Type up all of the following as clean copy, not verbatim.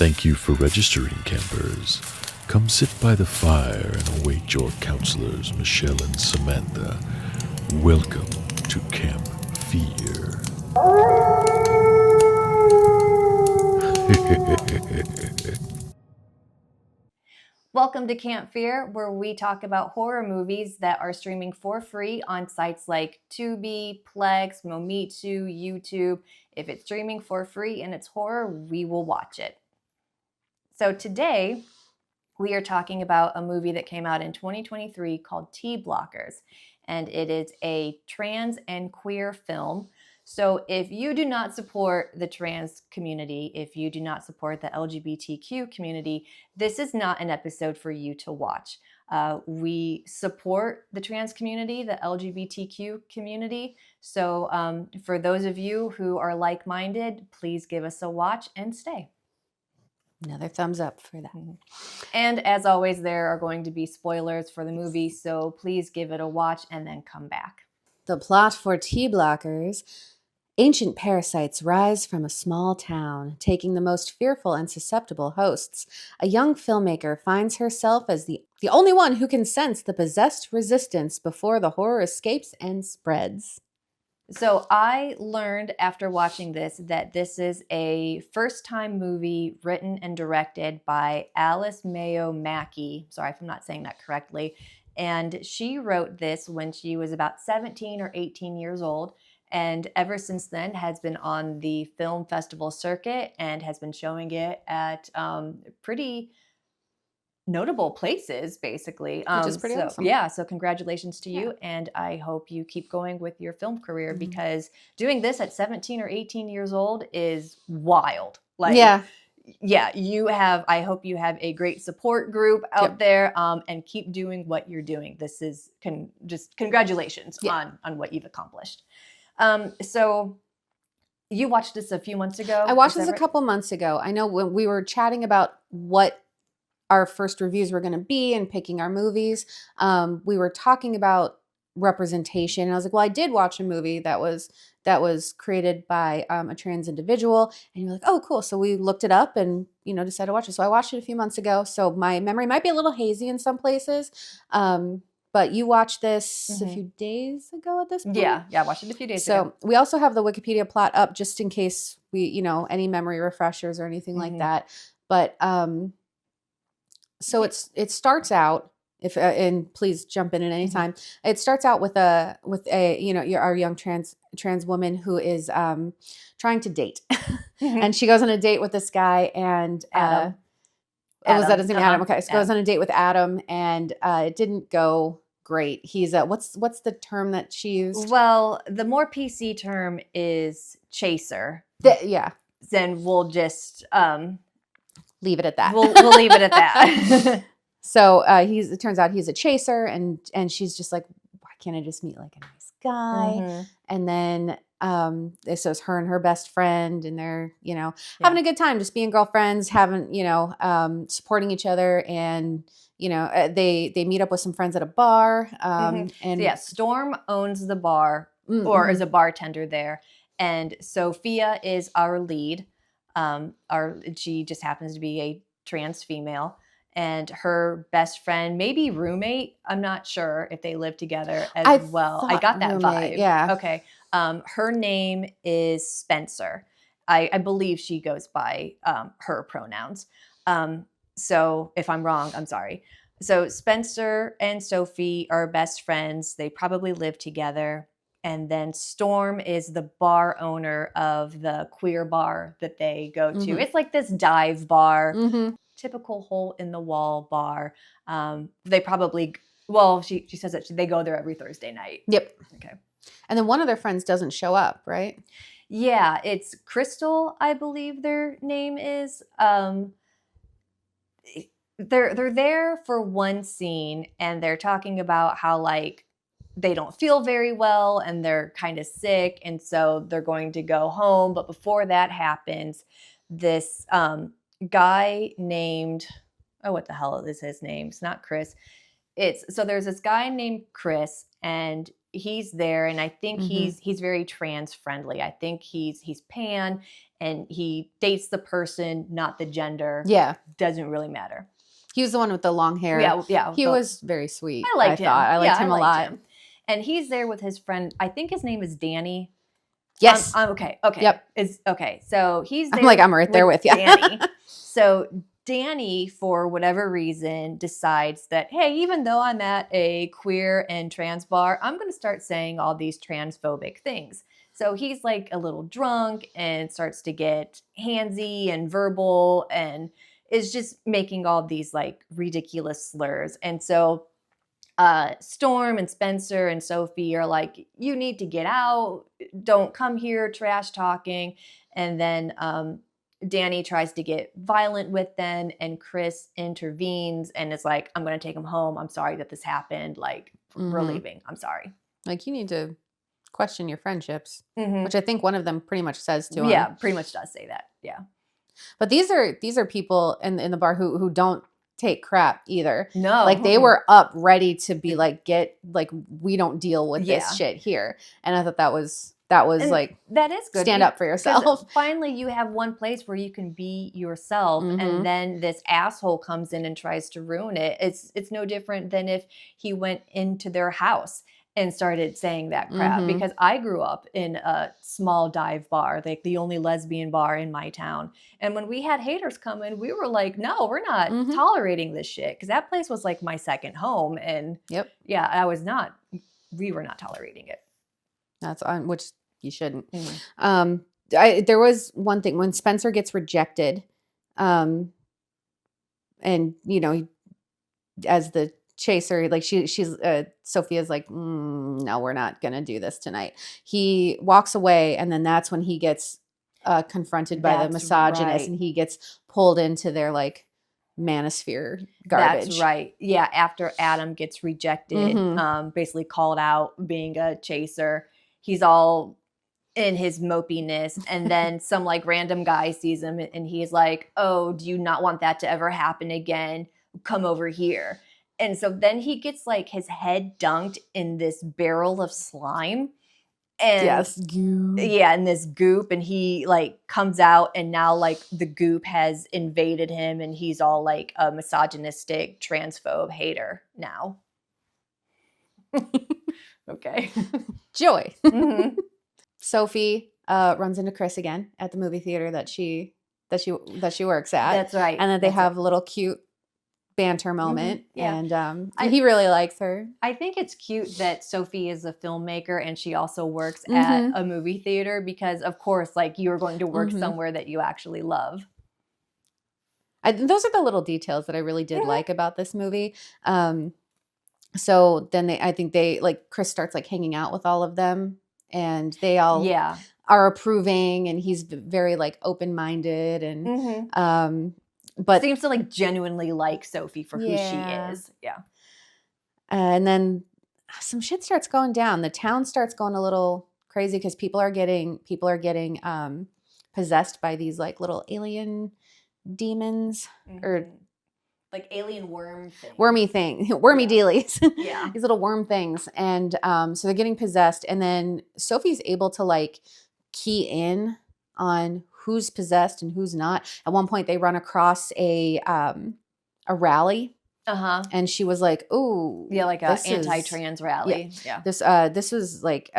Thank you for registering, campers. Come sit by the fire and await your counselors, Michelle and Samantha. Welcome to Camp Fear. Welcome to Camp Fear, where we talk about horror movies that are streaming for free on sites like Tubi, Plex, Momitsu, YouTube. If it's streaming for free and it's horror, we will watch it. So today, we are talking about a movie that came out in 2023 called T Blockers, and it is a trans and queer film. So if you do not support the trans community, if you do not support the LGBTQ community, this is not an episode for you to watch. We support the trans community, the LGBTQ community. So for those of you who are like-minded, please give us a watch and stay. Another thumbs up for that. And as always, there are going to be spoilers for the movie, so please give it a watch and then come back. The plot for T Blockers: ancient parasites rise from a small town, taking the most fearful and susceptible hosts. A young filmmaker finds herself as the only one who can sense the possessed resistance before the horror escapes and spreads. So I learned after watching this that this is a first-time movie written and directed by Alice Mayo Mackey. Sorry if I'm not saying that correctly. And she wrote this when she was about 17 or 18 years old. And ever since then has been on the film festival circuit and has been showing it at pretty notable places, basically. Which is pretty awesome. Yeah, so congratulations to you, and I hope you keep going with your film career, because doing this at 17 or 18 years old is wild. I hope you have a great support group out there, and keep doing what you're doing. This is just congratulations on what you've accomplished. So you watched this a few months ago? I watched this a couple months ago. I know when we were chatting about what our first reviews were going to be and picking our movies, we were talking about representation. And I was like, well, I did watch a movie that was created by a trans individual. And you're like, oh, cool. So we looked it up and, decided to watch it. So I watched it a few months ago. So my memory might be a little hazy in some places. But you watched this a few days ago at this point? Yeah, I watched it a few days ago. So we also have the Wikipedia plot up just in case we, any memory refreshers or anything like that. But so it starts out, and please jump in at any time. It starts out with a our young trans woman who is trying to date, and she goes on a date with this guy, and Adam. Was that his name? Adam. Okay, so goes on a date with Adam, and it didn't go great. He's what's the term that she used? Well, the more PC term is chaser. Then we'll just leave it at that. We'll leave it at that. So it turns out he's a chaser, and she's just like, why can't I just meet like a nice guy? And then so it's her and her best friend, and they're having a good time, just being girlfriends, having supporting each other, and they meet up with some friends at a bar. And Storm owns the bar or is a bartender there, and Sophia is our lead. She just happens to be a trans female, and her best friend, maybe roommate, I'm not sure if they live together as well. I got that roommate, vibe. Yeah. Okay. Her name is Spencer. I believe she goes by her pronouns. So if I'm wrong, I'm sorry. So Spencer and Sophie are best friends. They probably live together. And then Storm is the bar owner of the queer bar that they go to. It's like this dive bar, typical hole-in-the-wall bar. They probably, she says that they go there every Thursday night. Yep. Okay. And then one of their friends doesn't show up, right? Yeah, it's Crystal, I believe their name is. They're there for one scene, and they're talking about how they don't feel very well and they're kind of sick, and so they're going to go home. But before that happens, this guy named, what the hell is his name? It's not Chris. So there's this guy named Chris, and he's there, and I think Mhm. he's very trans friendly. I think he's pan, and he dates the person, not the gender. Yeah. Doesn't really matter. He was the one with the long hair. Yeah. He was very sweet. I liked him. I liked him a lot. Him. And he's there with his friend. I think his name is Danny. Yes. Okay. Yep. Is okay. So he's there. I'm right there with you. Danny. So Danny, for whatever reason, decides that, hey, even though I'm at a queer and trans bar, I'm going to start saying all these transphobic things. So he's like a little drunk and starts to get handsy and verbal and is just making all these like ridiculous slurs. And so Storm and Spencer and Sophie are like, you need to get out. Don't come here trash talking. And then Danny tries to get violent with them, and Chris intervenes and is like, I'm going to take him home. I'm sorry that this happened. Like, we're leaving. I'm sorry. Like, you need to question your friendships, Mhm. which I think one of them pretty much says to him. Yeah, pretty much does say that. Yeah. But these are people in the bar who don't take crap either. No. Like, they were up ready to be like, we don't deal with Yeah. this shit here. And I thought that was And like, that is good. stand up for yourself. Because finally, you have one place where you can be yourself, Mhm. and then this asshole comes in and tries to ruin it. It's no different than if he went into their house and started saying that crap. Mhm. Because I grew up in a small dive bar, like the only lesbian bar in my town. And when we had haters come in, we were like, no, we're not Mhm. tolerating this shit. Because that place was like my second home. And Yep. yeah, we were not tolerating it. That's on which you shouldn't. Mhm. There was one thing when Spencer gets rejected, and as the chaser, like she's Sophia's like, no, we're not gonna do this tonight. He walks away, and then that's when he gets confronted by the That's misogynist, right. and he gets pulled into their like manosphere garbage. That's right. Yeah, after Adam gets rejected, Mhm. basically called out being a chaser, he's all in his mopiness, and then some like random guy sees him and he's like, oh, do you not want that to ever happen again? Come over here. And so then he gets like his head dunked in this barrel of slime. And Yes. Goo. yeah, in this goop, and he like comes out, and now like the goop has invaded him, and he's all like a misogynistic transphobe hater now. Okay. Joy. Mhm. Sophie runs into Chris again at the movie theater that she works at. That's right. And then they That's have a little cute banter moment. Yeah. And he really likes her. I think it's cute that Sophie is a filmmaker and she also works at a movie theater, because of course, like, you're going to work somewhere that you actually love. Those are the little details that I really did like about this movie. So then I think like Chris starts like hanging out with all of them, and they all are approving, and he's very like open-minded, and but seems to like genuinely like Sophie for who she is. Yeah. And then some shit starts going down. The town starts going a little crazy because people are getting possessed by these like little alien demons or like alien worm things. Wormy dealies. Yeah. These little worm things. And so they're getting possessed. And then Sophie's able to like key in on who's possessed and who's not. At one point they run across a rally. And she was like, "Oh, yeah, like an anti-trans rally." Yeah. This was like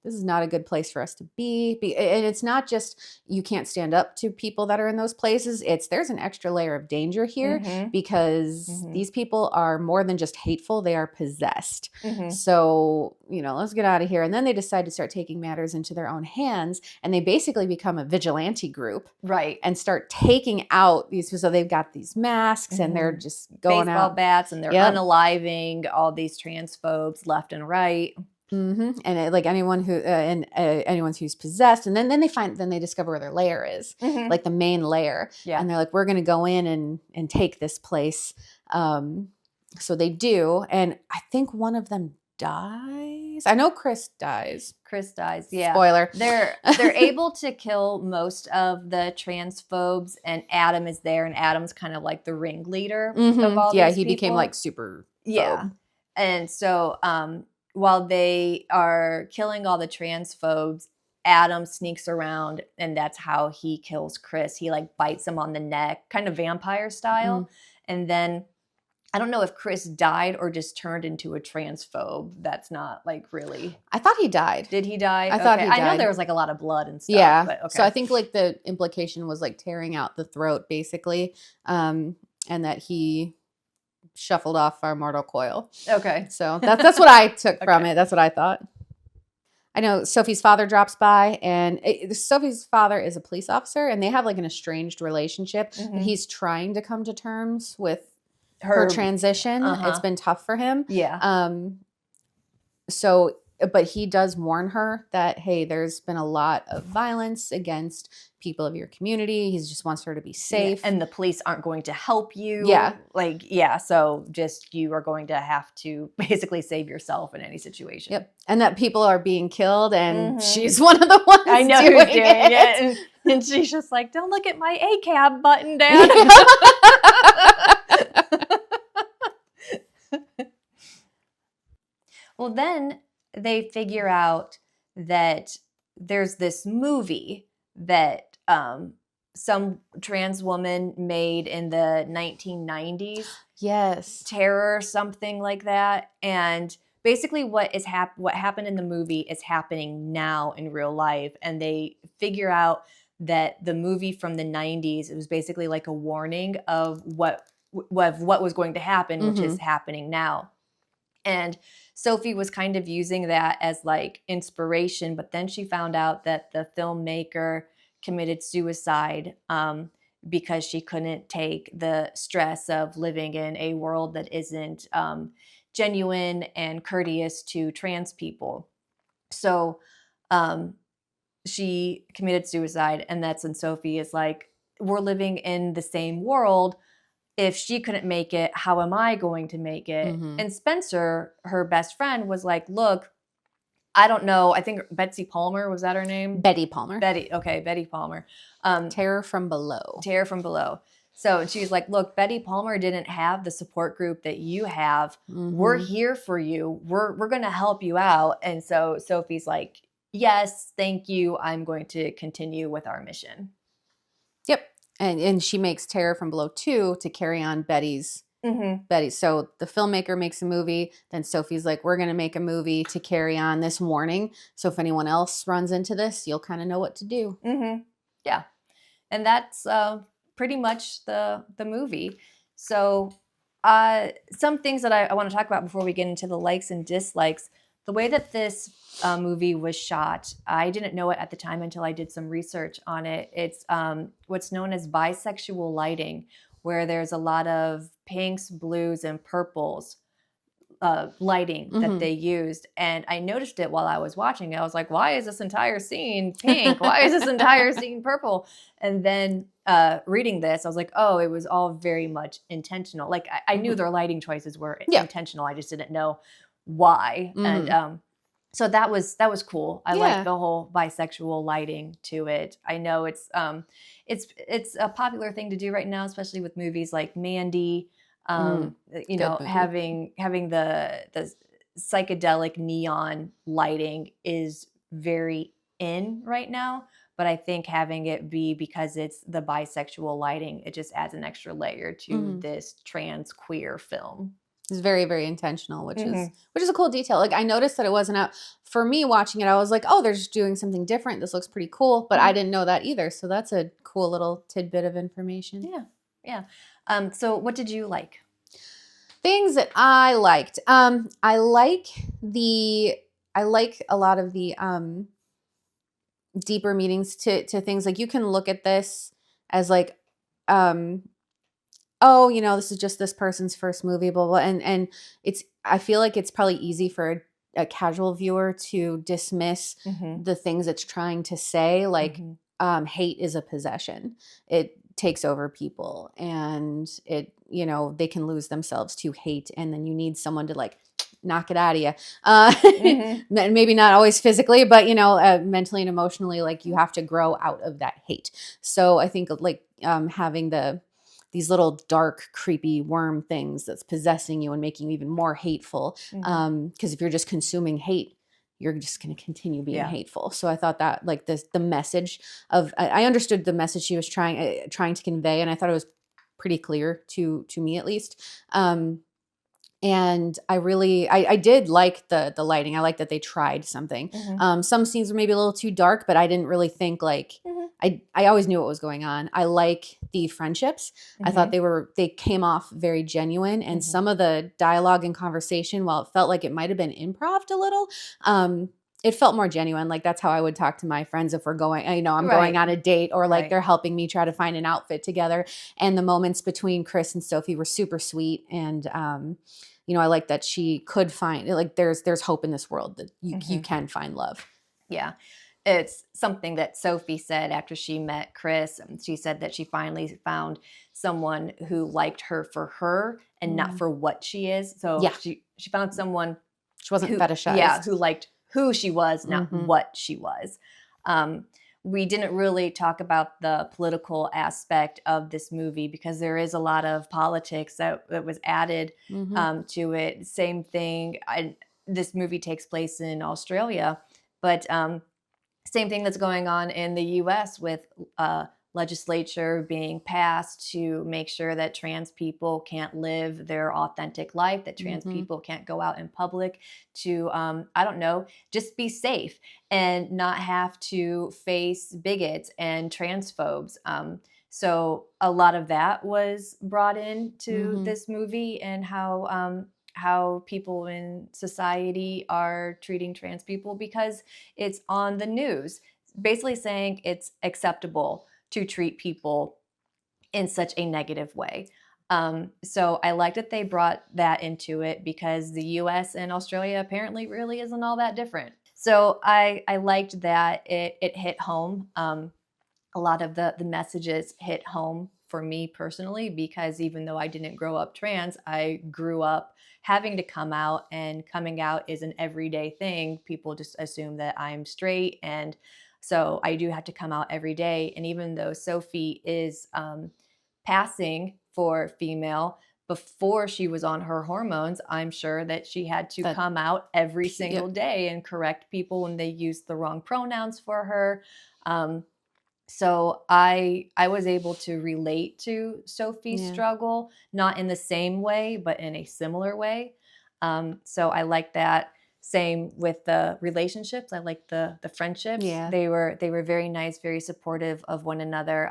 this is not a good place for us to be. And it's not just you can't stand up to people that are in those places. There's an extra layer of danger here because these people are more than just hateful. They are possessed. So, let's get out of here. And then they decide to start taking matters into their own hands. And they basically become a vigilante group. Right. And start taking out these. So they've got these masks and they're just going baseball out. bats, and they're unaliving all these transphobes left and right. And like anyone who's possessed, and then they discover where their lair is, like the main lair, and they're like, we're gonna go in and take this place. So they do, and I think one of them dies. I know Chris dies. Yeah. Spoiler. They're able to kill most of the transphobes, and Adam is there, and Adam's kind of like the ringleader of all these he people. became like super phobe. And so while they are killing all the transphobes, Adam sneaks around, and that's how he kills Chris. He like bites him on the neck, kind of vampire style. And then I don't know if Chris died or just turned into a transphobe. That's not like really. I thought he died. Did he die? I thought he I know died. there was like a lot of blood and stuff. Yeah. But okay. So I think like the implication was like tearing out the throat basically, and that he shuffled off our mortal coil. Okay. So that's what I took from Okay. it. That's what I thought. I know Sophie's father drops by, and Sophie's father is a police officer, and they have like an estranged relationship. Mhm. And he's trying to come to terms with her transition. It's been tough for him. Yeah. So, but he does warn her that, hey, there's been a lot of violence against people of your community. He just wants her to be safe. Yeah. And the police aren't going to help you. Yeah. Like, yeah. So just you are going to have to basically save yourself in any situation. Yep. And that people are being killed, and she's one of the ones I know doing who's doing it. And she's just like, don't look at my ACAB button, Dad. Well, then they figure out that there's this movie that some trans woman made in the 1990s. Yes. Terror, something like that. And basically what happened in the movie is happening now in real life. And they figure out that the movie from the 90s, it was basically like a warning of what was going to happen, which is happening now. And Sophie was kind of using that as like inspiration, but then she found out that the filmmaker committed suicide because she couldn't take the stress of living in a world that isn't genuine and courteous to trans people. So she committed suicide, and that's when Sophie is like, we're living in the same world. If she couldn't make it, how am I going to make it? And Spencer, her best friend, was like, look, I don't know. I think Betsy Palmer, was that her name? Betty Palmer. Betty Palmer. Terror from Below. Terror from Below. So she's like, look, Betty Palmer didn't have the support group that you have. We're here for you. We're going to help you out. And so Sophie's like, yes, thank you. I'm going to continue with our mission. Yep. And she makes Terror from Below 2 to carry on Betty's. So the filmmaker makes a movie. Then Sophie's like, we're going to make a movie to carry on this warning. So if anyone else runs into this, you'll kind of know what to do. Yeah. And that's pretty much the movie. So some things that I want to talk about before we get into the likes and dislikes. The way that this movie was shot, I didn't know it at the time until I did some research on it. It's what's known as bisexual lighting, where there's a lot of pinks, blues, and purples lighting that they used. And I noticed it while I was watching it. I was like, why is this entire scene pink? Why is this entire scene purple? And then reading this, I was like, oh, it was all very much intentional. Like I knew their lighting choices were intentional. I just didn't know why. And so that was cool. I like the whole bisexual lighting to it. I know it's a popular thing to do right now, especially with movies like Mandy. You know, having the psychedelic neon lighting is very in right now. But I think having it be because it's the bisexual lighting, it just adds an extra layer to this trans queer film. It's very, very intentional, which is a cool detail. Like I noticed that it wasn't out for me watching it. I was like, oh, they're just doing something different. This looks pretty cool, but I didn't know that either. So that's a cool little tidbit of information. Yeah. So what did you like? Things that I liked. I like a lot of the deeper meanings to things. Like you can look at this as like, oh, you know, this is just this person's first movie, blah, blah. And I feel like it's probably easy for a casual viewer to dismiss the things it's trying to say. Like, hate is a possession. It takes over people, and it, you know, they can lose themselves to hate. And then you need someone to like knock it out of you. Maybe not always physically, but you know, mentally and emotionally, like you have to grow out of that hate. So I think like having the these little dark, creepy worm things that's possessing you and making you even more hateful. Because if you're just consuming hate, you're just going to continue being hateful. So I thought that like the message of, I understood the message she was trying to convey, and I thought it was pretty clear to me at least. And I did like the lighting. I like that they tried something. Some scenes were maybe a little too dark, but I didn't really think like, I always knew what was going on. I like the friendships. I thought they came off very genuine, and some of the dialogue and conversation, while it felt like it might've been improv a little, it felt more genuine. Like that's how I would talk to my friends if we're going, I'm going on a date, or like they're helping me try to find an outfit together. And the moments between Chris and Sophie were super sweet. And, I like that she could find, like, there's hope in this world that you can find love. Yeah. It's something that Sophie said after she met Chris. She said that she finally found someone who liked her for her and not for what she is. So she found someone she wasn't fetishized. Yeah, who liked who she was, not what she was. We didn't really talk about the political aspect of this movie because there is a lot of politics that was added to it. Same thing. This movie takes place in Australia, but same thing that's going on in the U.S. with legislature being passed to make sure that trans people can't live their authentic life, that trans people can't go out in public to, just be safe and not have to face bigots and transphobes. So a lot of that was brought into this movie, and how people in society are treating trans people because it's on the news, basically saying it's acceptable to treat people in such a negative way. So I like that they brought that into it because the US and Australia apparently really isn't all that different. So I liked that it hit home. A lot of the messages hit home for me personally, because even though I didn't grow up trans, I grew up having to come out, and coming out is an everyday thing. People just assume that I'm straight, and so I do have to come out every day. And even though Sophie is passing for female, before she was on her hormones, I'm sure that she had to come out every single day and correct people when they used the wrong pronouns for her. So I was able to relate to Sophie's struggle, not in the same way, but in a similar way. So I like that. Same with the relationships. I like the friendships. Yeah. They were very nice, very supportive of one another.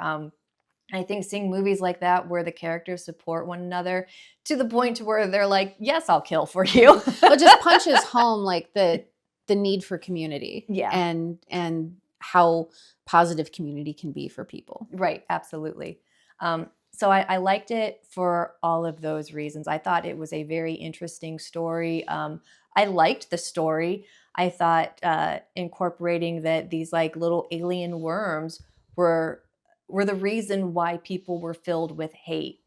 I think seeing movies like that where the characters support one another to the point to where they're like, yes, I'll kill for you. Well, just punches home like the need for community. Yeah. And how positive community can be for people. Right. Absolutely. So I liked it for all of those reasons. I thought it was a very interesting story. I liked the story. I thought incorporating that these like little alien worms were the reason why people were filled with hate.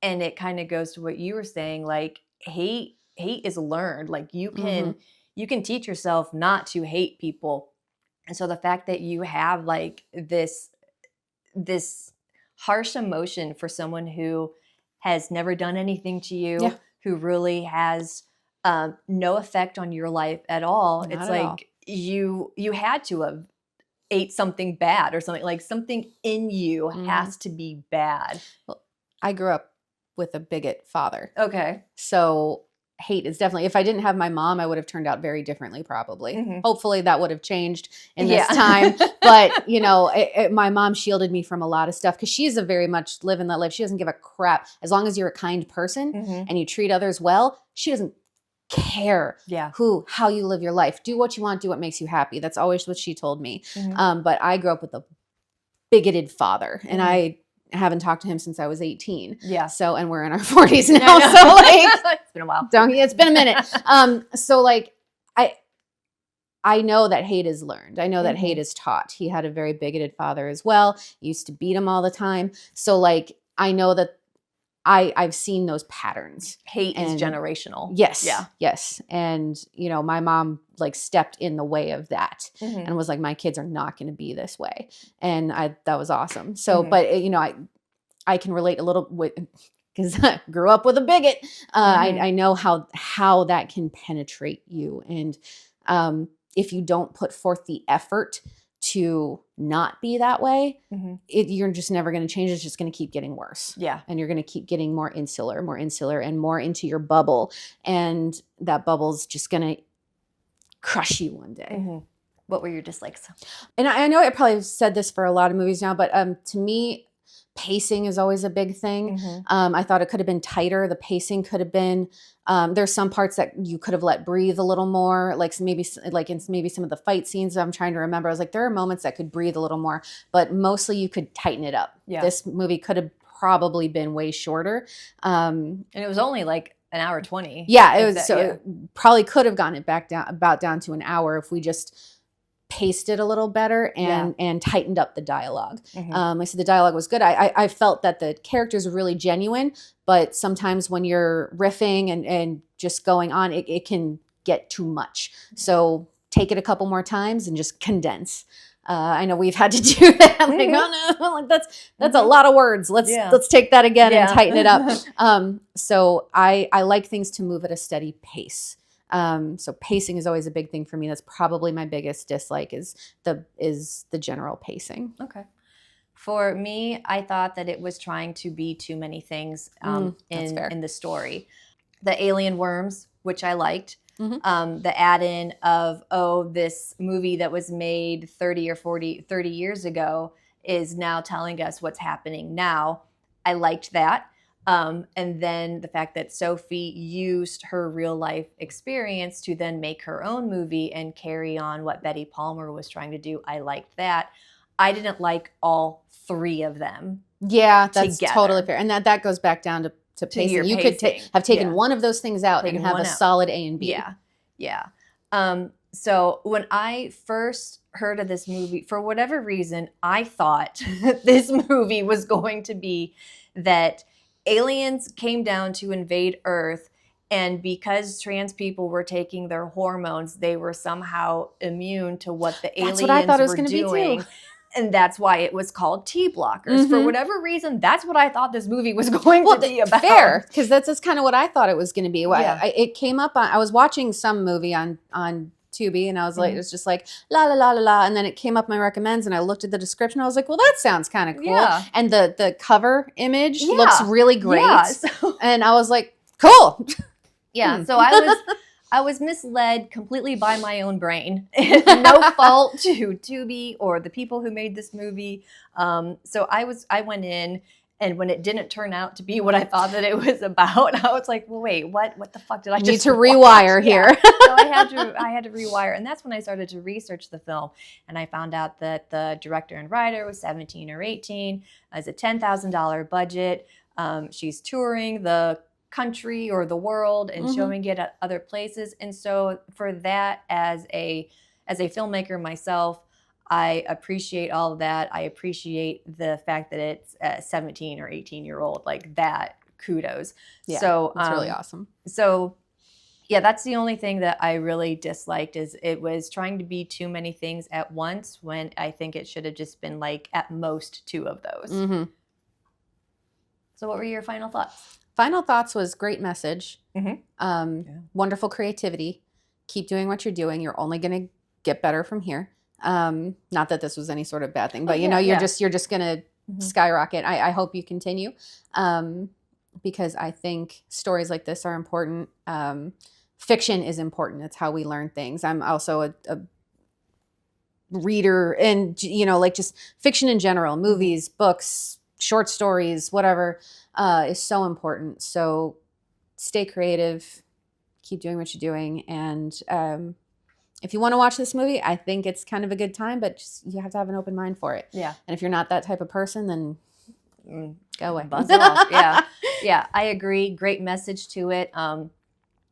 And it kind of goes to what you were saying, like hate is learned. Like you can teach yourself not to hate people. And so the fact that you have like this harsh emotion for someone who has never done anything to you, who really has no effect on your life at all. Not it's at like all. You had to have ate something bad or something, like something in you has to be bad. Well, I grew up with a bigot father. Okay. So hate is definitely, if I didn't have my mom, I would have turned out very differently probably. Hopefully that would have changed in this time. But, my mom shielded me from a lot of stuff because she's a very much live and let live. She doesn't give a crap. As long as you're a kind person and you treat others well, she doesn't care how you live your life. Do what you want, do what makes you happy. That's always what she told me. But I grew up with a bigoted father, and I haven't talked to him since I was 18. Yeah. So, and we're in our 40s now. So like, it's been a while. It's been a minute. So like, I know that hate is learned. I know that hate is taught. He had a very bigoted father as well. He used to beat him all the time. So like, I know that I've seen those patterns. Hate is generational. Yes. Yeah. Yes. And, my mom like stepped in the way of that and was like, my kids are not going to be this way. And that was awesome. So, but I can relate a little with, because I grew up with a bigot. I know how that can penetrate you. And if you don't put forth the effort to not be that way, you're just never going to change. It's just going to keep getting worse. Yeah. And you're going to keep getting more insular, and more into your bubble. And that bubble's just going to crush you one day. What were your dislikes? And I know I probably said this for a lot of movies now, but to me, pacing is always a big thing. I thought it could have been tighter. The pacing could have been, there's some parts that you could have let breathe a little more, like maybe some of the fight scenes I'm trying to remember. I was like, there are moments that could breathe a little more, but mostly you could tighten it up. Yeah. This movie could have probably been way shorter. And it was only like an hour 20. Yeah, it was. It probably could have gotten it back down to an hour if we just paced it a little better and tightened up the dialogue. I said the dialogue was good. I felt that the characters were really genuine, but sometimes when you're riffing and just going on, it can get too much. So take it a couple more times and just condense. I know we've had to do that. I'm like, oh no, like that's a lot of words. Let's take that again and tighten it up. So I like things to move at a steady pace. So pacing is always a big thing for me. That's probably my biggest dislike is the general pacing. Okay. For me, I thought that it was trying to be too many things in the story. The alien worms, which I liked. The add-in of, this movie that was made 30 years ago is now telling us what's happening now. I liked that. And then the fact that Sophie used her real life experience to then make her own movie and carry on what Betty Palmer was trying to do. I liked that. I didn't like all three of them. Yeah, that's together. Totally fair. And that goes back down to pacing. You could have taken one of those things out and have a solid A and B. Yeah. So when I first heard of this movie, for whatever reason, I thought this movie was going to be that aliens came down to invade Earth, and because trans people were taking their hormones, they were somehow immune to what the aliens were doing. That's what I thought it was going to be too. And that's why it was called T-blockers. For whatever reason, that's what I thought this movie was going to be about. Fair, because that's kind of what I thought it was going to be. It came up I was watching some movie on Tubi, and I was like, it was just like la la la la la, and then it came up my recommends, and I looked at the description. I was like, well, that sounds kind of cool. Yeah. And the cover image looks really great. Yeah, and I was like, cool. Yeah. So I was misled completely by my own brain. No fault to Tubi or the people who made this movie. So I went in, and when it didn't turn out to be what I thought that it was about, I was like, well, wait, what the fuck did I just need to rewire here? So I had to rewire. And that's when I started to research the film. And I found out that the director and writer was 17 or 18. As a $10,000 budget. She's touring the country or the world and showing it at other places. And so for that, as a filmmaker myself, I appreciate all of that. I appreciate the fact that it's a 17 or 18-year-old, like that. Kudos. Yeah, so it's really awesome. So yeah, that's the only thing that I really disliked, is it was trying to be too many things at once when I think it should have just been like at most two of those. So what were your final thoughts? Final thoughts was great message. Wonderful creativity. Keep doing what you're doing. You're only going to get better from here. Not that this was any sort of bad thing, but you're just going to skyrocket. I hope you continue. Because I think stories like this are important. Fiction is important. It's how we learn things. I'm also a reader, and like just fiction in general, movies, books, short stories, whatever, is so important. So stay creative, keep doing what you're doing. And if you want to watch this movie, I think it's kind of a good time, but you have to have an open mind for it. Yeah. And if you're not that type of person, then go away. Buzz it off. Yeah, I agree. Great message to it.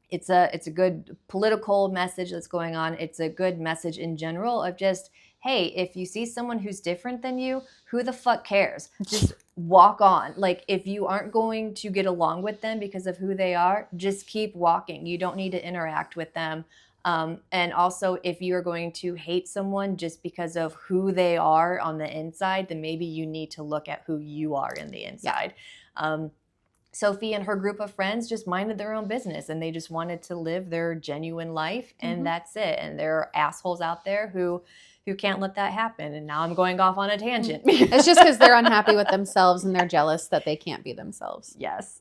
It's a good political message that's going on. It's a good message in general of just, hey, if you see someone who's different than you, who the fuck cares? Just walk on. Like, if you aren't going to get along with them because of who they are, just keep walking. You don't need to interact with them. And also, if you're going to hate someone just because of who they are on the inside, then maybe you need to look at who you are in the inside. Sophie and her group of friends just minded their own business, and they just wanted to live their genuine life, and that's it. And there are assholes out there who can't let that happen. And now I'm going off on a tangent. It's just because they're unhappy with themselves and they're jealous that they can't be themselves. Yes.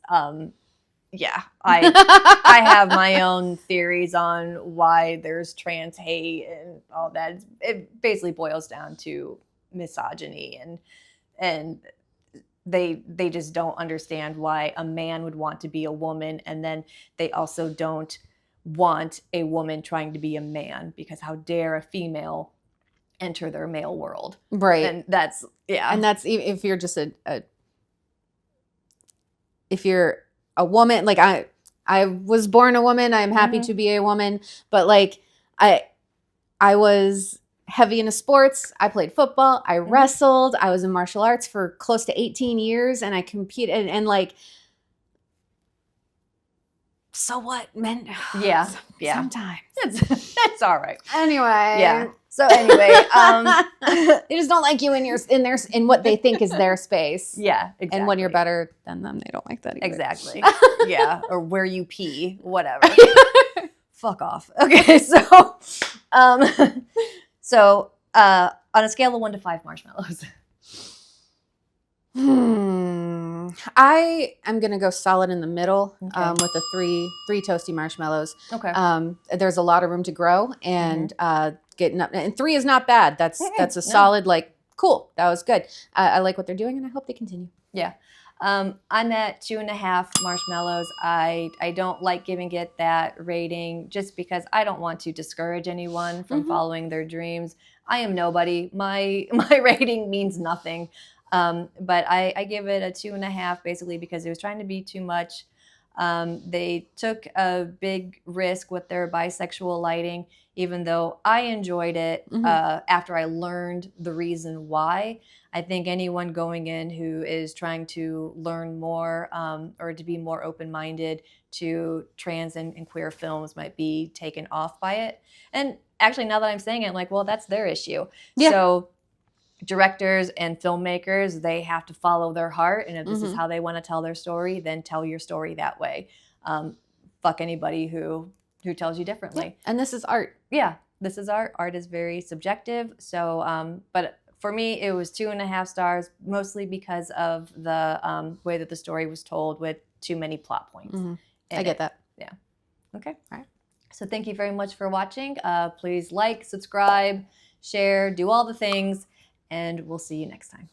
Yeah, I have my own theories on why there's trans hate and all that. It basically boils down to misogyny, and they just don't understand why a man would want to be a woman, and then they also don't want a woman trying to be a man, because how dare a female enter their male world. Right. And that's if you're just if you're a woman, like I was born a woman, I'm happy to be a woman, but like I was heavy into sports. I played football, I wrestled, I was in martial arts for close to 18 years, and I competed, and like, so what, men? Yeah. Sometimes it's all right. Anyway. Yeah. So anyway, they just don't like you in what they think is their space. Yeah, exactly. And when you're better than them, they don't like that either. Exactly. Yeah, or where you pee, whatever. Fuck off. Okay, so on a scale of 1 to 5 marshmallows. I am gonna go solid in the middle, Okay. with the three toasty marshmallows. Okay. There's a lot of room to grow, and getting up, and 3 is not bad. That's a solid, like, cool. That was good. I like what they're doing, and I hope they continue. Yeah. I'm at 2.5 marshmallows. I don't like giving it that rating just because I don't want to discourage anyone from following their dreams. I am nobody. My rating means nothing. But I give it a 2.5 basically because it was trying to be too much. They took a big risk with their bisexual lighting, even though I enjoyed it after I learned the reason why. I think anyone going in who is trying to learn more or to be more open-minded to trans and queer films might be taken off by it. And actually, now that I'm saying it, I'm like, well, that's their issue. Yeah. So directors and filmmakers, they have to follow their heart. And if this is how they want to tell their story, then tell your story that way. Fuck anybody who tells you differently. Yeah. And this is art. Yeah, this is art. Art is very subjective. So, but for me, it was 2.5 stars, mostly because of the way that the story was told with too many plot points. I get that. Yeah. Okay. All right. So thank you very much for watching. Please like, subscribe, share, do all the things, and we'll see you next time.